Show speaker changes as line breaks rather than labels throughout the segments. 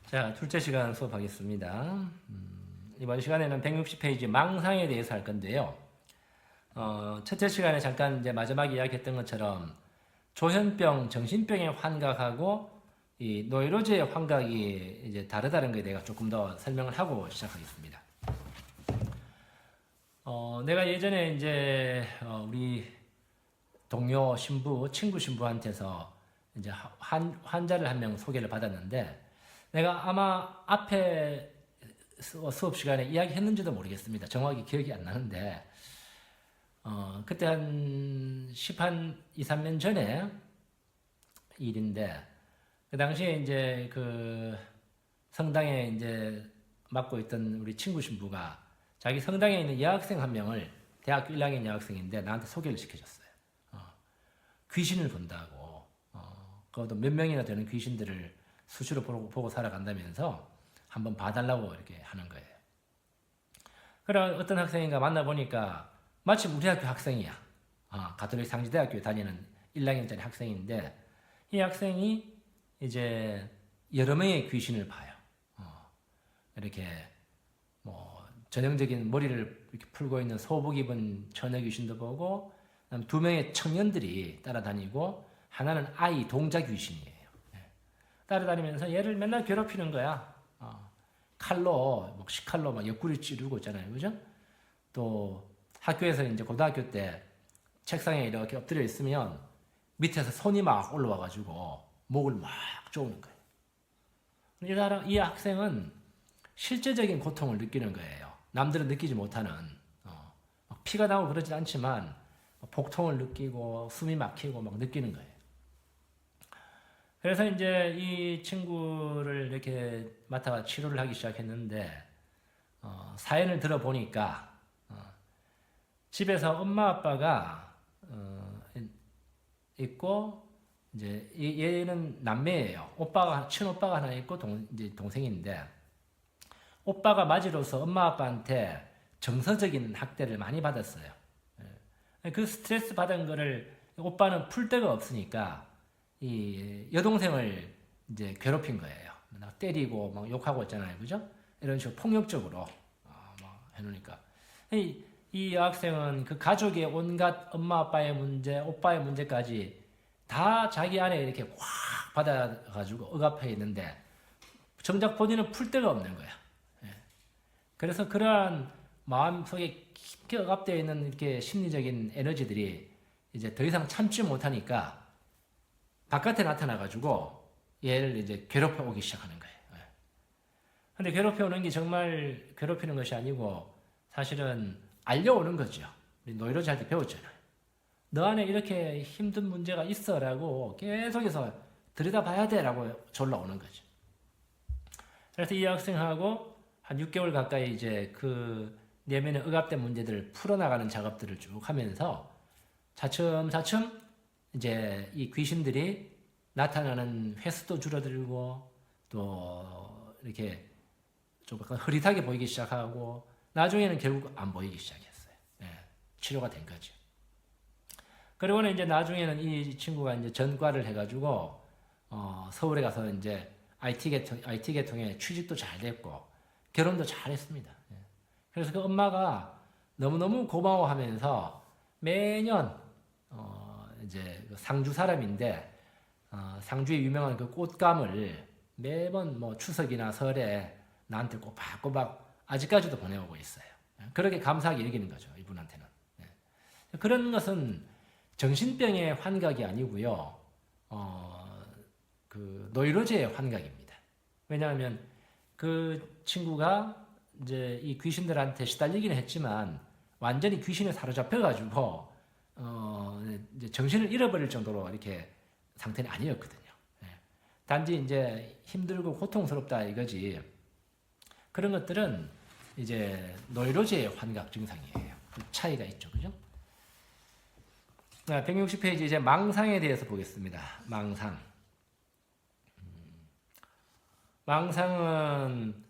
자, 둘째 시간 수업하겠습니다. 이번 시간에는 160페이지 망상에 대해서 할 건데요. 첫째 시간에 잠깐 이제 마지막에 이야기했던 것처럼 조현병, 정신병의 환각하고 이 노이로즈의 환각이 이제 다르다는 것에 대해 조금 더 설명을 하고 시작하겠습니다. 내가 예전에 이제 우리 동료 신부, 친구 신부한테서 이제 환자를 한 명 소개를 받았는데 내가 아마 앞에 수업 시간에 이야기했는지도 모르겠습니다. 정확히 기억이 안 나는데 그때 한 2, 3년 전에 일인데 그 당시에 이제 그 성당에 이제 맡고 있던 우리 친구 신부가 자기 성당에 있는 여학생 한 명을 대학교 1학년 여학생인데 나한테 소개를 시켜줬어요. 귀신을 본다고 그것도 몇 명이나 되는 귀신들을 수시로 보고 살아간다면서 한번 봐달라고 이렇게 하는 거예요. 그래 어떤 학생인가 만나보니까 마침 우리 학교 학생이야. 가톨릭 상지대학교에 다니는 1학년짜리 학생인데 이 학생이 이제 여러 명의 귀신을 봐요. 이렇게 뭐 전형적인 머리를 이렇게 풀고 있는 소복 입은 처녀 귀신도 보고 그다음 2명의 청년들이 따라다니고 하나는 아이 동자 귀신이에요. 따라다니면서 얘를 맨날 괴롭히는 거야. 칼로, 뭐 식칼로 막 옆구리 찌르고 있잖아요. 그죠? 또 학교에서 이제 고등학교 때 책상에 이렇게 엎드려 있으면 밑에서 손이 막 올라와가지고 목을 막 조우는 거예요. 이 학생은 실제적인 고통을 느끼는 거예요. 남들은 느끼지 못하는, 막 피가 나고 그러진 않지만 복통을 느끼고 숨이 막히고 막 느끼는 거예요. 그래서 이제 이 친구를 이렇게 맡아가 치료를 하기 시작했는데 사연을 들어보니까 집에서 엄마 아빠가 있고 이제 얘는 남매예요. 친오빠가 하나 있고 이제 동생인데 오빠가 맞이로서 엄마 아빠한테 정서적인 학대를 많이 받았어요. 그 스트레스 받은 거를 오빠는 풀 데가 없으니까 이 여동생을 이제 괴롭힌 거예요. 때리고 막 욕하고 있잖아요, 그죠? 이런 식으로 폭력적으로 막 해놓으니까 이 여학생은 그 가족의 온갖 엄마 아빠의 문제, 오빠의 문제까지 다 자기 안에 이렇게 확 받아가지고 억압해 있는데 정작 본인은 풀 데가 없는 거야. 그래서 그러한 마음 속에 깊게 억압되어 있는 이렇게 심리적인 에너지들이 이제 더 이상 참지 못하니까 바깥에 나타나가지고 얘를 이제 괴롭혀 오기 시작하는 거예요. 근데 괴롭혀 오는 게 정말 괴롭히는 것이 아니고 사실은 알려오는 거죠. 우리 노이로즈 할 때 배웠잖아요. 너 안에 이렇게 힘든 문제가 있어라고 계속해서 들여다봐야 돼라고 졸라오는 거죠. 그래서 이 학생하고 한 6개월 가까이 이제 그 내면의 억압된 문제들을 풀어나가는 작업들을 쭉 하면서 차츰차츰 이제 이 귀신들이 나타나는 횟수도 줄어들고 또 이렇게 좀 약간 흐릿하게 보이기 시작하고 나중에는 결국 안 보이기 시작했어요. 치료가 된 거죠. 그리고는 이제 나중에는 이 친구가 이제 전과를 해가지고 서울에 가서 이제 IT 계통에 취직도 잘 됐고 결혼도 잘 했습니다. 그래서 그 엄마가 너무너무 고마워하면서 매년 이제 상주 사람인데 상주의 유명한 그 꽃감을 매번 뭐 추석이나 설에 나한테 꼬박꼬박 아직까지도 보내오고 있어요. 그렇게 감사하게 여기는 거죠, 이분한테는. 그런 것은 정신병의 환각이 아니고요, 그 노이로제의 환각입니다. 왜냐하면 그 친구가 이제 이 귀신들한테 시달리기는 했지만 완전히 귀신에 사로잡혀가지고 이제 정신을 잃어버릴 정도로 이렇게 상태는 아니었거든요. 단지 이제 힘들고 고통스럽다 이거지. 그런 것들은 이제 노이로제의 환각 증상이에요. 그 차이가 있죠, 그죠? 160페이지 이제 망상에 대해서 보겠습니다. 망상은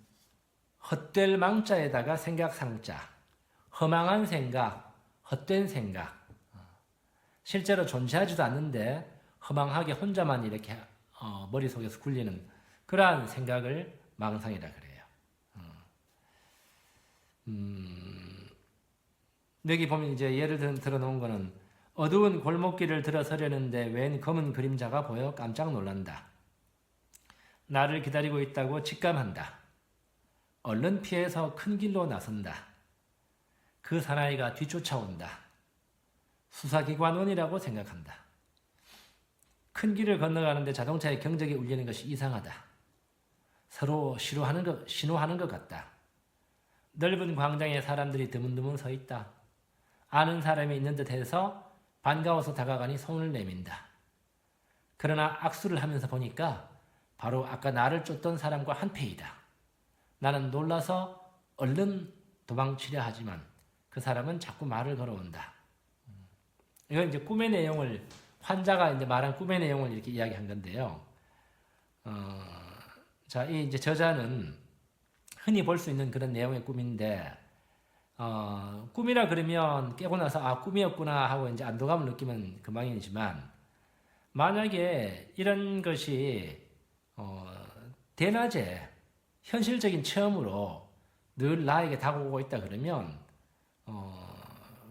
헛될 망자에다가 생각상자, 허망한 생각, 헛된 생각, 실제로 존재하지도 않는데 허망하게 혼자만 이렇게 머릿속에서 굴리는 그러한 생각을 망상이라 그래요. 여기 보면 이제 예를 들어 놓은 거는 어두운 골목길을 들어서려는데 웬 검은 그림자가 보여 깜짝 놀란다. 나를 기다리고 있다고 직감한다. 얼른 피해서 큰 길로 나선다. 그 사나이가 뒤쫓아온다. 수사기관원이라고 생각한다. 큰 길을 건너가는데 자동차의 경적이 울리는 것이 이상하다. 서로 신호하는 것 같다. 넓은 광장에 사람들이 드문드문 서 있다. 아는 사람이 있는 듯해서 반가워서 다가가니 손을 내민다. 그러나 악수를 하면서 보니까 바로 아까 나를 쫓던 사람과 한패이다. 나는 놀라서 얼른 도망치려 하지만 그 사람은 자꾸 말을 걸어온다. 이건 이제 꿈의 내용을 환자가 이제 말한 꿈의 내용을 이렇게 이야기한 건데요. 자, 이 이제 저자는 흔히 볼 수 있는 그런 내용의 꿈인데, 꿈이라 그러면 깨고 나서 아 꿈이었구나 하고 이제 안도감을 느끼면 그만이지만, 만약에 이런 것이 대낮에 현실적인 체험으로 늘 나에게 다가오고 있다 그러면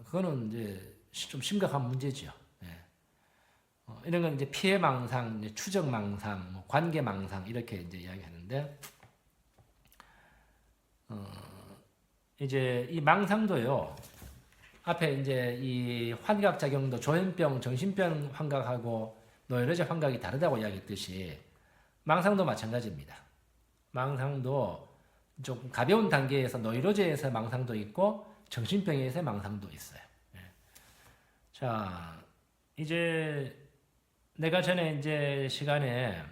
그거는 이제 좀 심각한 문제죠. 예. 이런 건 이제 피해 망상, 이제 추적 망상, 뭐 관계 망상 이렇게 이제 이야기하는데, 이제 이 망상도요. 앞에 이제 이 환각 작용도 조현병, 정신병 환각하고 노이로제 환각이 다르다고 이야기했듯이 망상도 마찬가지입니다. 망상도 좀 가벼운 단계에서 노이로제에서 망상도 있고 정신병에서 망상도 있어요. 예. 자, 이제 내가 전에 이제 시간에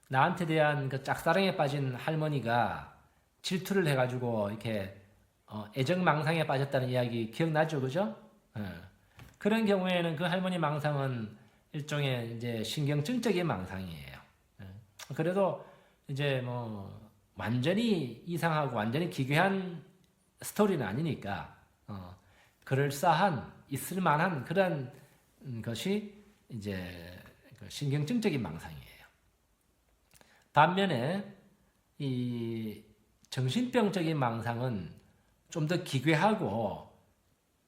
나한테 대한 그 짝사랑에 빠진 할머니가 질투를 해가지고 이렇게 애정망상에 빠졌다는 이야기 기억나죠, 그죠? 그런 경우에는 그 할머니 망상은 일종의 이제 신경증적인 망상이에요. 그래도 이제 뭐 완전히 이상하고 완전히 기괴한 스토리는 아니니까 그럴싸한 있을 만한 그런 것이 이제 신경증적인 망상이에요. 반면에 이 정신병적인 망상은 좀 더 기괴하고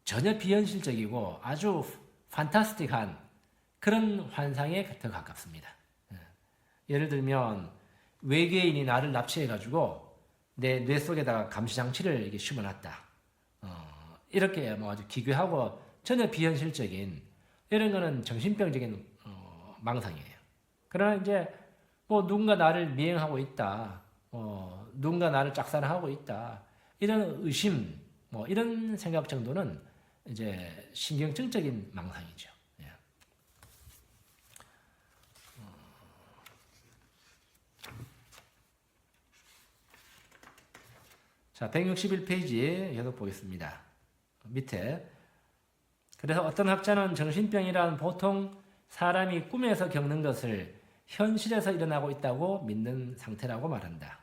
전혀 비현실적이고 아주 판타스틱한 그런 환상에 더 가깝습니다. 예를 들면 외계인이 나를 납치해가지고 내 뇌 속에다가 감시장치를 이렇게 심어놨다. 이렇게 뭐 아주 기괴하고 전혀 비현실적인 이런 거는 정신병적인 망상이에요. 그러나 이제 뭐 누군가 나를 미행하고 있다. 누군가 나를 짝사랑하고 있다. 이런 의심, 뭐 이런 생각 정도는 이제 신경증적인 망상이죠. 예. 자, 161페이지 계속 보겠습니다. 밑에. 그래서 어떤 학자는 정신병이란 보통 사람이 꿈에서 겪는 것을 현실에서 일어나고 있다고 믿는 상태라고 말한다.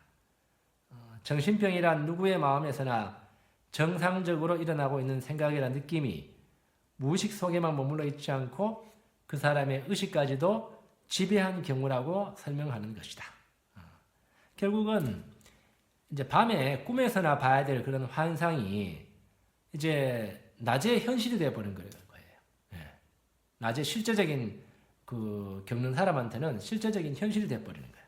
정신병이란 누구의 마음에서나 정상적으로 일어나고 있는 생각이란 느낌이 무의식 속에만 머물러 있지 않고 그 사람의 의식까지도 지배한 경우라고 설명하는 것이다. 결국은 이제 밤에 꿈에서나 봐야 될 그런 환상이 이제 낮에 현실이 되어버린 거예요. 낮에 실제적인 그 겪는 사람한테는 실제적인 현실이 되어버리는 거예요.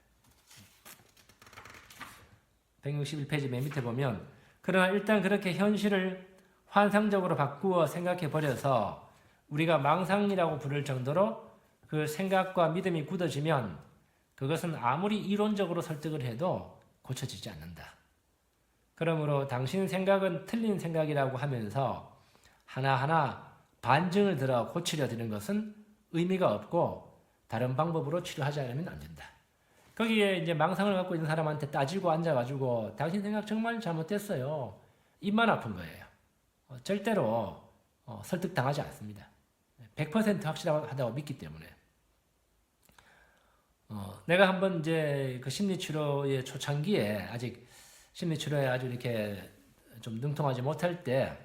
161페이지 맨 밑에 보면 그러나 일단 그렇게 현실을 환상적으로 바꾸어 생각해 버려서 우리가 망상이라고 부를 정도로 그 생각과 믿음이 굳어지면 그것은 아무리 이론적으로 설득을 해도 고쳐지지 않는다. 그러므로 당신 생각은 틀린 생각이라고 하면서 하나하나 반증을 들어 고치려 드는 것은 의미가 없고 다른 방법으로 치료하지 않으면 안 된다. 거기에 이제 망상을 갖고 있는 사람한테 따지고 앉아가지고 당신 생각 정말 잘못됐어요. 입만 아픈 거예요. 절대로 설득당하지 않습니다. 100% 확실하다고 믿기 때문에. 내가 한번 이제 그 심리치료의 초창기에 아직 심리치료에 아주 이렇게 좀 능통하지 못할 때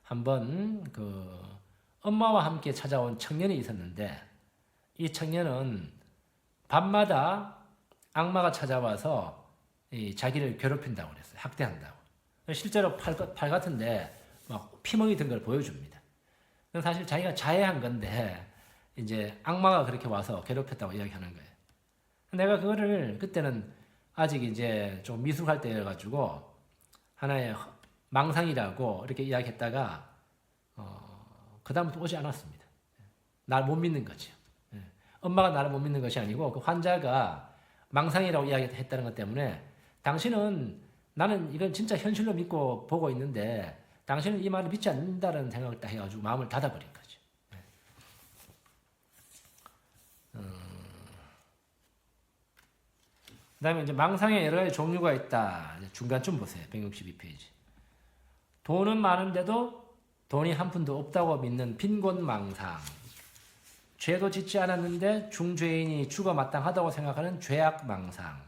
한번 그 엄마와 함께 찾아온 청년이 있었는데 이 청년은 밤마다 악마가 찾아와서 자기를 괴롭힌다고 그랬어요. 학대한다고. 실제로 팔 같은데 막 피멍이 든 걸 보여줍니다. 사실 자기가 자해한 건데 이제 악마가 그렇게 와서 괴롭혔다고 이야기하는 거예요. 내가 그거를 그때는 아직 이제 좀 미숙할 때여가지고 하나의 망상이라고 이렇게 이야기했다가 그다음부터 오지 않았습니다. 날 못 믿는 거죠. 엄마가 나를 못 믿는 것이 아니고 그 환자가 망상이라고 이야기했다는 것 때문에 당신은 나는 이건 진짜 현실로 믿고 보고 있는데 당신은 이 말을 믿지 않는다는 생각을 딱 해가지고 마음을 닫아버린 거죠. 그 다음에 이제 망상에 여러 가지 종류가 있다. 중간쯤 보세요. 162페이지. 돈은 많은데도 돈이 한 푼도 없다고 믿는 빈곤망상. 죄도 짓지 않았는데 중죄인이 죽어 마땅하다고 생각하는 죄악망상.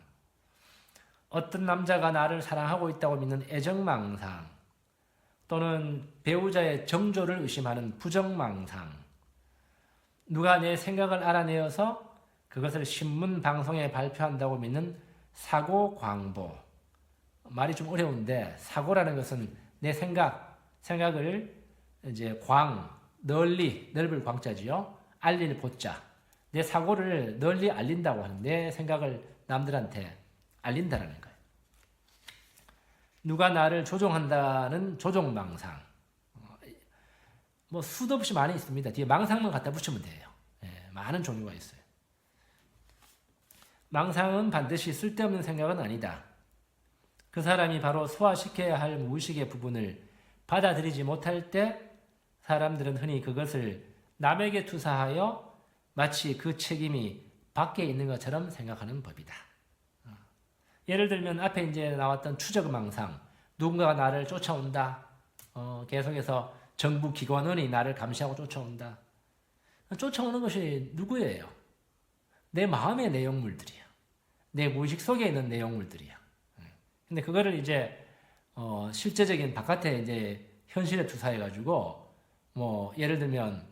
어떤 남자가 나를 사랑하고 있다고 믿는 애정망상. 또는 배우자의 정조를 의심하는 부정망상. 누가 내 생각을 알아내어서 그것을 신문 방송에 발표한다고 믿는 사고광보. 말이 좀 어려운데 사고라는 것은 내 생각을 이제 넓을 광자지요. 알릴 보자. 내 사고를 널리 알린다고 하는 내 생각을 남들한테 알린다라는 거예요. 누가 나를 조종한다는 조종망상. 뭐 수도 없이 많이 있습니다. 뒤에 망상만 갖다 붙이면 돼요. 많은 종류가 있어요. 망상은 반드시 쓸데없는 생각은 아니다. 그 사람이 바로 소화시켜야 할 무의식의 부분을 받아들이지 못할 때 사람들은 흔히 그것을 남에게 투사하여 마치 그 책임이 밖에 있는 것처럼 생각하는 법이다. 예를 들면 앞에 이제 나왔던 추적망상, 누군가가 나를 쫓아온다. 계속해서 정부 기관원이 나를 감시하고 쫓아온다. 쫓아오는 것이 누구예요? 내 마음의 내용물들이야. 내 무의식 속에 있는 내용물들이야. 근데 그거를 이제 실제적인 바깥에 이제 현실에 투사해가지고 뭐 예를 들면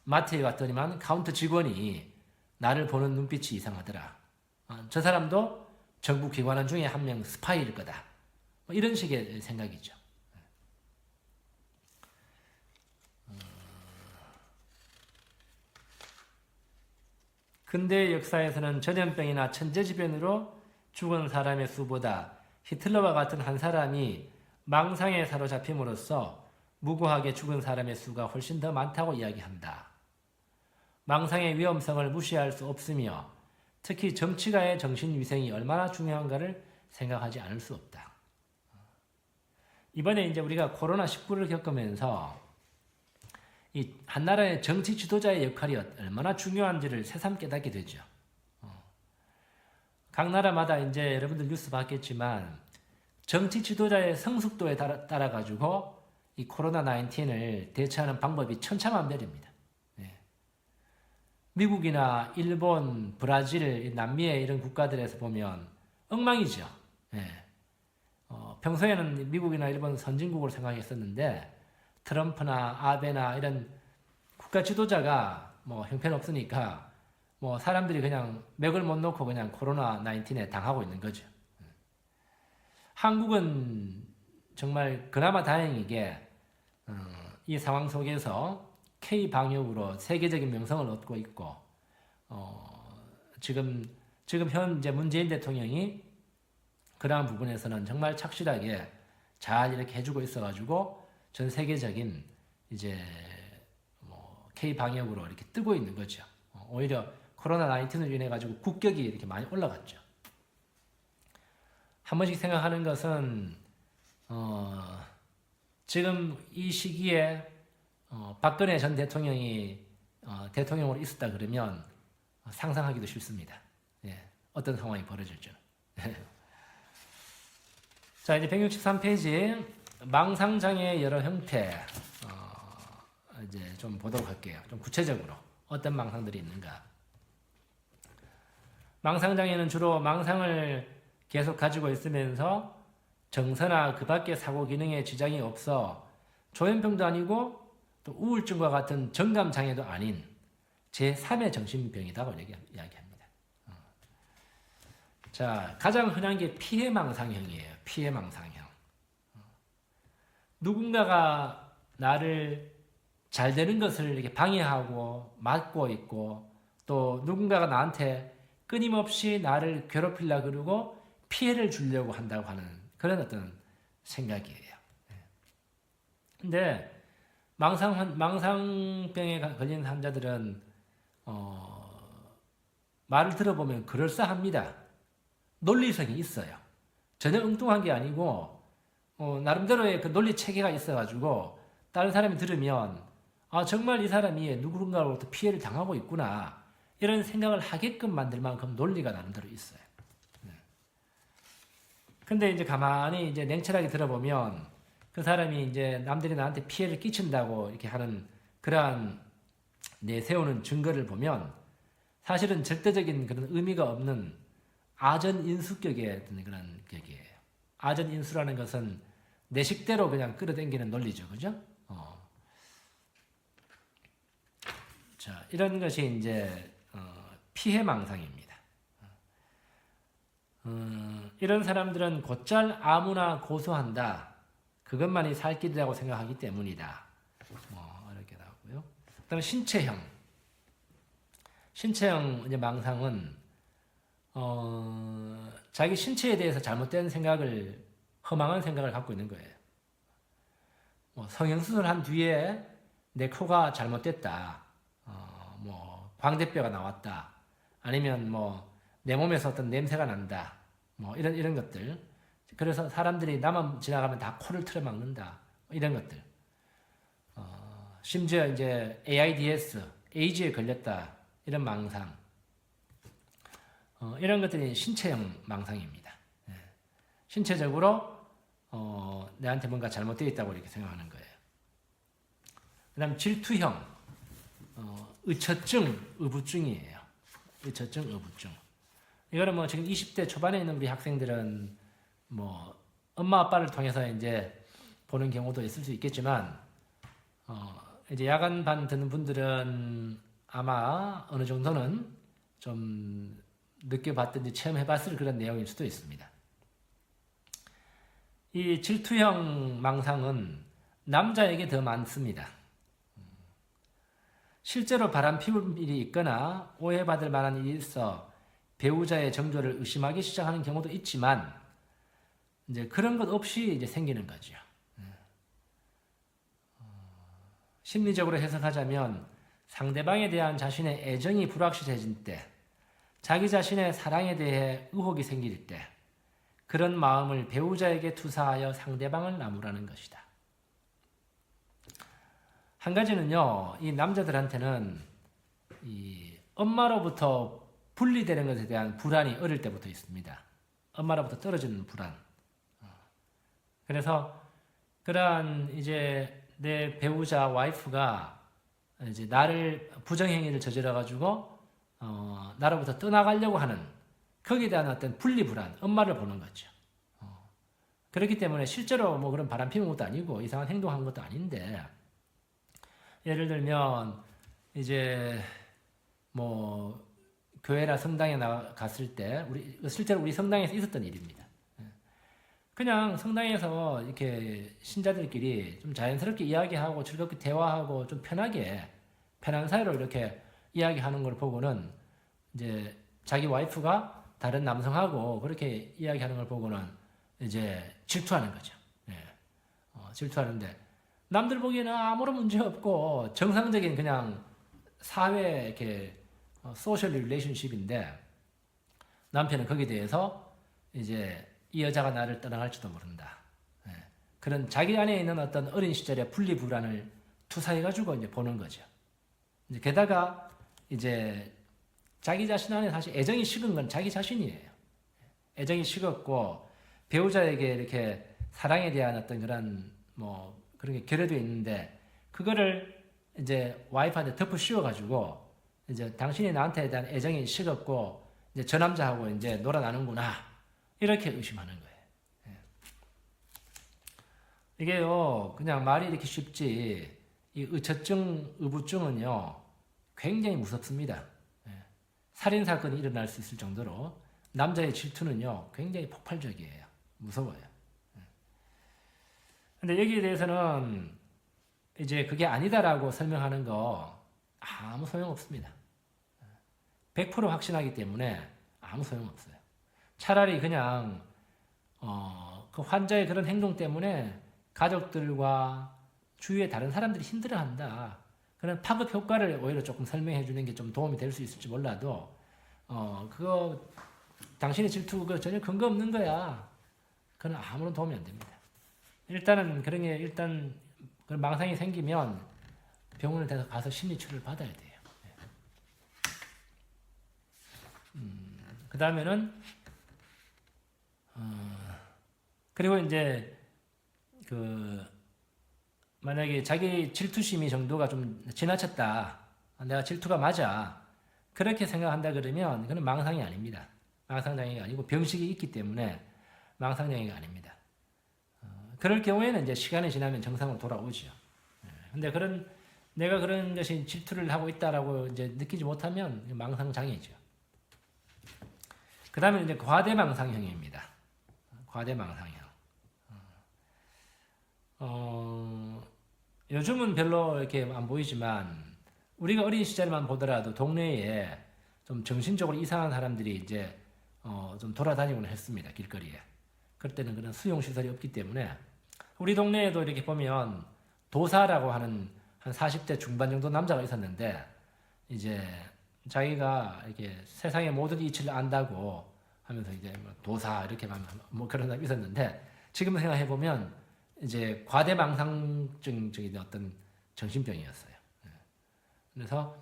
마트에 갔더니만 카운터 직원이 나를 보는 눈빛이 이상하더라. 저 사람도 정부 기관원 중에 한 명 스파이일 거다. 뭐 이런 식의 생각이죠. 근대 역사에서는 전염병이나 천재지변으로 죽은 사람의 수보다 히틀러와 같은 한 사람이 망상에 사로잡힘으로써 무고하게 죽은 사람의 수가 훨씬 더 많다고 이야기한다. 망상의 위험성을 무시할 수 없으며 특히 정치가의 정신위생이 얼마나 중요한가를 생각하지 않을 수 없다. 이번에 이제 우리가 코로나19를 겪으면서 이 한 나라의 정치 지도자의 역할이 얼마나 중요한지를 새삼 깨닫게 되죠. 각 나라마다 이제 여러분들 뉴스 봤겠지만 정치 지도자의 성숙도에 따라 가지고 이 코로나 19을 대처하는 방법이 천차만별입니다. 미국이나 일본, 브라질, 남미의 이런 국가들에서 보면 엉망이죠. 평소에는 미국이나 일본 선진국으로 생각했었는데 트럼프나 아베나 이런 국가 지도자가 뭐 형편없으니까 뭐 사람들이 그냥 맥을 못 놓고 그냥 코로나 19에 당하고 있는 거죠. 한국은 정말 그나마 다행이게 이 상황 속에서 K-방역으로 세계적인 명성을 얻고 있고 지금 현재 문재인 대통령이 그러한 부분에서는 정말 착실하게 잘 이렇게 해주고 있어가지고 전 세계적인 이제 뭐 K-방역으로 이렇게 뜨고 있는 거죠. 오히려 코로나 19로 인해 가지고 국격이 이렇게 많이 올라갔죠. 한 번씩 생각하는 것은 지금 이 시기에 박근혜 전 대통령이 대통령으로 있었다 그러면 상상하기도 쉽습니다. 어떤 상황이 벌어질지. 자, 이제 163페이지 망상장애의 여러 형태 이제 좀 보도록 할게요. 좀 구체적으로 어떤 망상들이 있는가. 망상장애는 주로 망상을 계속 가지고 있으면서 정서나 그 밖의 사고 기능에 지장이 없어 조현병도 아니고 또 우울증과 같은 정감장애도 아닌 제3의 정신병이라고 이야기합니다. 자, 가장 흔한 게 피해망상형이에요. 피해망상형. 누군가가 나를 잘 되는 것을 이렇게 방해하고 막고 있고, 또 누군가가 나한테 끊임없이 나를 괴롭히려고 그러고 피해를 주려고 한다고 하는 그런 어떤 생각이에요. 근데 망상병에 걸린 환자들은 말을 들어보면 그럴싸합니다. 논리성이 있어요. 전혀 엉뚱한 게 아니고 나름대로의 그 논리 체계가 있어가지고 다른 사람이 들으면 아 정말 이 사람이 누군가로부터 피해를 당하고 있구나 이런 생각을 하게끔 만들 만큼 논리가 나름대로 있어요. 근데 이제 가만히 이제 냉철하게 들어보면 그 사람이 이제 남들이 나한테 피해를 끼친다고 이렇게 하는 그러한 내세우는 증거를 보면 사실은 절대적인 그런 의미가 없는 아전인수격의 그런 격이에요. 아전인수라는 것은 내 식대로 그냥 끌어당기는 논리죠, 그죠? 자, 이런 것이 이제 피해망상입니다. 이런 사람들은 곧잘 아무나 고소한다. 그것만이 살 길이라고 생각하기 때문이다. 이렇게 나오고요. 그다음 신체형 이제 망상은 자기 신체에 대해서 잘못된 생각을 허망한 생각을 갖고 있는 거예요. 성형수술한 뒤에 내 코가 잘못됐다. 광대뼈가 나왔다. 아니면 내 몸에서 어떤 냄새가 난다. 이런 것들. 그래서 사람들이 나만 지나가면 다 코를 틀어막는다. 이런 것들. 심지어 이제 AIDS, 에이즈에 걸렸다. 이런 망상. 이런 것들이 신체형 망상입니다. 신체적으로 내한테 뭔가 잘못되어 있다고 이렇게 생각하는 거예요. 그 다음 질투형, 의처증, 의부증이에요. 의처증, 의부증. 이거는 지금 20대 초반에 있는 우리 학생들은 엄마 아빠를 통해서 이제 보는 경우도 있을 수 있겠지만, 이제 야간반 듣는 분들은 아마 어느 정도는 좀 느껴봤든지 체험해봤을 그런 내용일 수도 있습니다. 이 질투형 망상은 남자에게 더 많습니다. 실제로 바람피울 일이 있거나 오해받을 만한 일이 있어 배우자의 정조를 의심하기 시작하는 경우도 있지만 이제 그런 것 없이 이제 생기는 거죠. 심리적으로 해석하자면 상대방에 대한 자신의 애정이 불확실해진 때, 자기 자신의 사랑에 대해 의혹이 생길 때 그런 마음을 배우자에게 투사하여 상대방을 나무라는 것이다. 한 가지는요, 이 남자들한테는 이 엄마로부터 분리되는 것에 대한 불안이 어릴 때부터 있습니다. 엄마로부터 떨어지는 불안. 그래서 그러한 이제 내 배우자 와이프가 이제 나를 부정행위를 저질러 가지고 나로부터 떠나가려고 하는 거기에 대한 어떤 분리 불안, 엄마를 보는 거죠. 그렇기 때문에 실제로 그런 바람 피는 것도 아니고 이상한 행동한 것도 아닌데, 예를 들면 이제 교회나 성당에 갔을 때 실제로 우리 성당에서 있었던 일입니다. 그냥 성당에서 이렇게 신자들끼리 좀 자연스럽게 이야기하고 즐겁게 대화하고 좀 편한 사이로 이렇게 이야기하는 걸 보고는 이제 자기 와이프가 다른 남성하고 그렇게 이야기하는 걸 보고는 이제 질투하는 거죠. 질투하는데 남들 보기에는 아무런 문제 없고 정상적인 그냥 사회 이렇게 소셜 릴레이션십인데 남편은 거기에 대해서 이제 이 여자가 나를 떠나갈지도 모른다. 그런 자기 안에 있는 어떤 어린 시절의 분리불안을 투사해가지고 이제 보는 거죠. 이제 게다가 이제 자기 자신 안에 사실 애정이 식은 건 자기 자신이에요. 애정이 식었고 배우자에게 이렇게 사랑에 대한 어떤 그런 그런 게 결여되어 있는데 그거를 이제 와이프한테 덮어 씌워가지고 이제 당신이 나한테 대한 애정이 식었고 이제 저 남자하고 이제 놀아나는구나 이렇게 의심하는 거예요. 이게요 그냥 말이 이렇게 쉽지 이 의처증, 의부증은요 굉장히 무섭습니다. 살인 사건이 일어날 수 있을 정도로 남자의 질투는요, 굉장히 폭발적이에요. 무서워요. 근데 여기에 대해서는 이제 그게 아니다라고 설명하는 거 아무 소용없습니다. 100% 확신하기 때문에 아무 소용없어요. 차라리 그냥 그 환자의 그런 행동 때문에 가족들과 주위의 다른 사람들이 힘들어한다. 그런 파급 효과를 오히려 조금 설명해 주는 게 좀 도움이 될 수 있을지 몰라도 그거 당신의 질투 그거 전혀 근거 없는 거야. 그건 아무런 도움이 안 됩니다. 일단은 그런 게 일단 그런 망상이 생기면 병원에 가서 심리 치료를 받아야 돼요. 그 다음에는 그리고 이제 그 만약에 자기 질투심이 정도가 좀 지나쳤다. 내가 질투가 맞아. 그렇게 생각한다 그러면 그건 망상이 아닙니다. 망상장애가 아니고 병식이 있기 때문에 망상장애가 아닙니다. 그럴 경우에는 이제 시간이 지나면 정상으로 돌아오죠. 근데 내가 그런 것이 질투를 하고 있다라고 이제 느끼지 못하면 망상장애죠. 그 다음에 이제 과대망상형입니다. 과대망상형. 요즘은 별로 이렇게 안 보이지만 우리가 어린 시절만 보더라도 동네에 좀 정신적으로 이상한 사람들이 이제 좀 돌아다니곤 했습니다. 길거리에. 그때는 그런 수용시설이 없기 때문에 우리 동네에도 이렇게 보면 도사라고 하는 한 40대 중반 정도 남자가 있었는데 이제 자기가 이렇게 세상의 모든 이치를 안다고 하면서 이제 도사 이렇게 뭐 그런 사람이 있었는데 지금 생각해 보면 이제 과대망상증적인 어떤 정신병이었어요. 그래서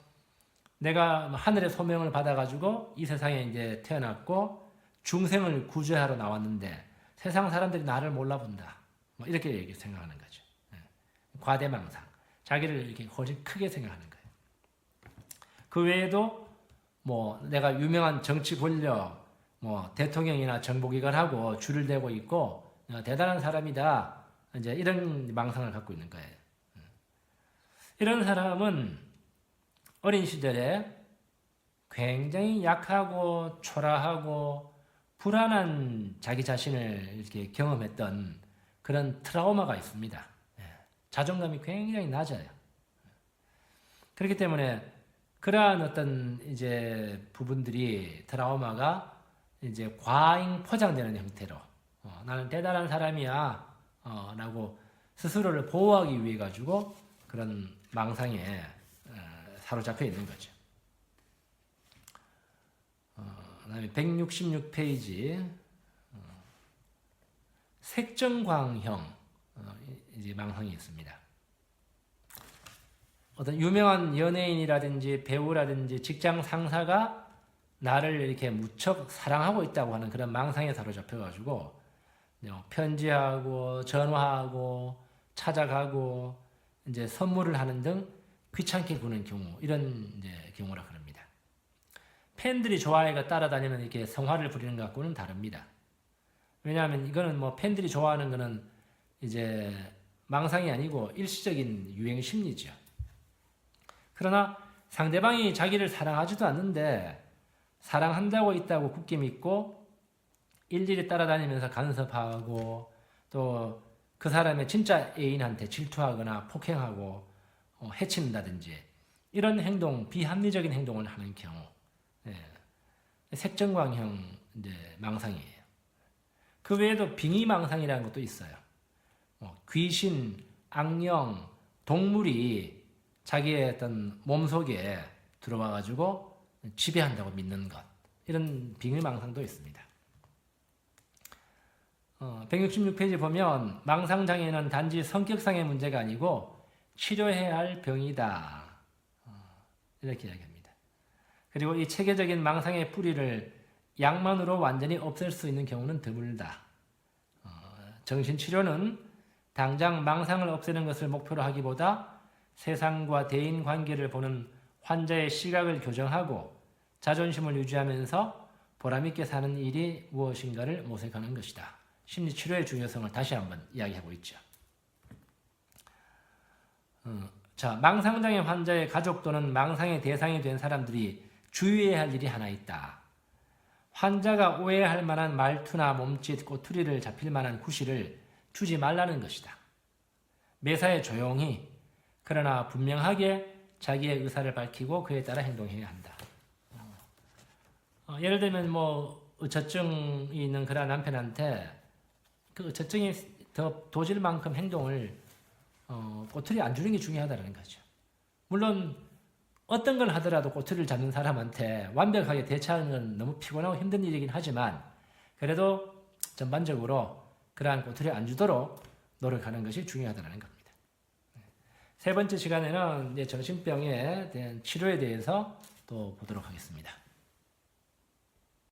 내가 하늘의 소명을 받아가지고 이 세상에 이제 태어났고 중생을 구제하러 나왔는데 세상 사람들이 나를 몰라본다. 뭐 이렇게 생각하는 거죠. 과대망상. 자기를 이렇게 훨씬 크게 생각하는 거예요. 그 외에도 뭐 내가 유명한 정치 권력, 뭐 대통령이나 정보기관하고 줄을 대고 있고 대단한 사람이다. 이제 이런 망상을 갖고 있는 거예요. 이런 사람은 어린 시절에 굉장히 약하고 초라하고 불안한 자기 자신을 이렇게 경험했던 그런 트라우마가 있습니다. 자존감이 굉장히 낮아요. 그렇기 때문에 그러한 어떤 이제 부분들이 트라우마가 이제 과잉 포장되는 형태로 나는 대단한 사람이야 라고 스스로를 보호하기 위해 가지고 그런 망상에 사로잡혀 있는 거죠. 그다음에 166페이지 색정광형 이제 망상이 있습니다. 어떤 유명한 연예인이라든지 배우라든지 직장 상사가 나를 이렇게 무척 사랑하고 있다고 하는 그런 망상에 사로잡혀가지고 편지하고 전화하고 찾아가고 이제 선물을 하는 등 귀찮게 구는 경우 이런 이제 경우라 그럽니다. 팬들이 좋아해가 따라다니는 이렇게 성화를 부리는 것과는 다릅니다. 왜냐하면 이거는 뭐 팬들이 좋아하는 거는 이제 망상이 아니고 일시적인 유행 심리죠. 그러나 상대방이 자기를 사랑하지도 않는데 사랑한다고 있다고 굳게 믿고 일일이 따라다니면서 간섭하고 또 그 사람의 진짜 애인한테 질투하거나 폭행하고 해친다든지 이런 행동, 비합리적인 행동을 하는 경우 색정광형 이제 망상이에요. 그 외에도 빙의망상이라는 것도 있어요. 귀신, 악령, 동물이 자기의 어떤 몸속에 들어와가지고 지배한다고 믿는 것. 이런 빙의망상도 있습니다. 166페이지 보면 망상장애는 단지 성격상의 문제가 아니고 치료해야 할 병이다. 이렇게 이야기합니다. 그리고 이 체계적인 망상의 뿌리를 약만으로 완전히 없앨 수 있는 경우는 드물다. 정신치료는 당장 망상을 없애는 것을 목표로 하기보다 세상과 대인 관계를 보는 환자의 시각을 교정하고 자존심을 유지하면서 보람있게 사는 일이 무엇인가를 모색하는 것이다. 심리치료의 중요성을 다시 한번 이야기하고 있죠. 자, 망상장애 환자의 가족 또는 망상의 대상이 된 사람들이 주의해야 할 일이 하나 있다. 환자가 오해할 만한 말투나 몸짓, 꼬투리를 잡힐 만한 구실을 주지 말라는 것이다. 매사에 조용히 그러나 분명하게 자기의 의사를 밝히고 그에 따라 행동해야 한다. 예를 들면 뭐 의처증이 있는 그런 남편한테 그 의처증이 더 도질 만큼 행동을 꼬투리 안 주는 게 중요하다는 거죠. 물론 어떤 걸 하더라도 꼬투리를 잡는 사람한테 완벽하게 대처하는 건 너무 피곤하고 힘든 일이긴 하지만 그래도 전반적으로 그러한 꼬투리 안 주도록 노력하는 것이 중요하다는 겁니다. 세 번째 시간에는 이제 정신병에 대한 치료에 대해서 또 보도록 하겠습니다.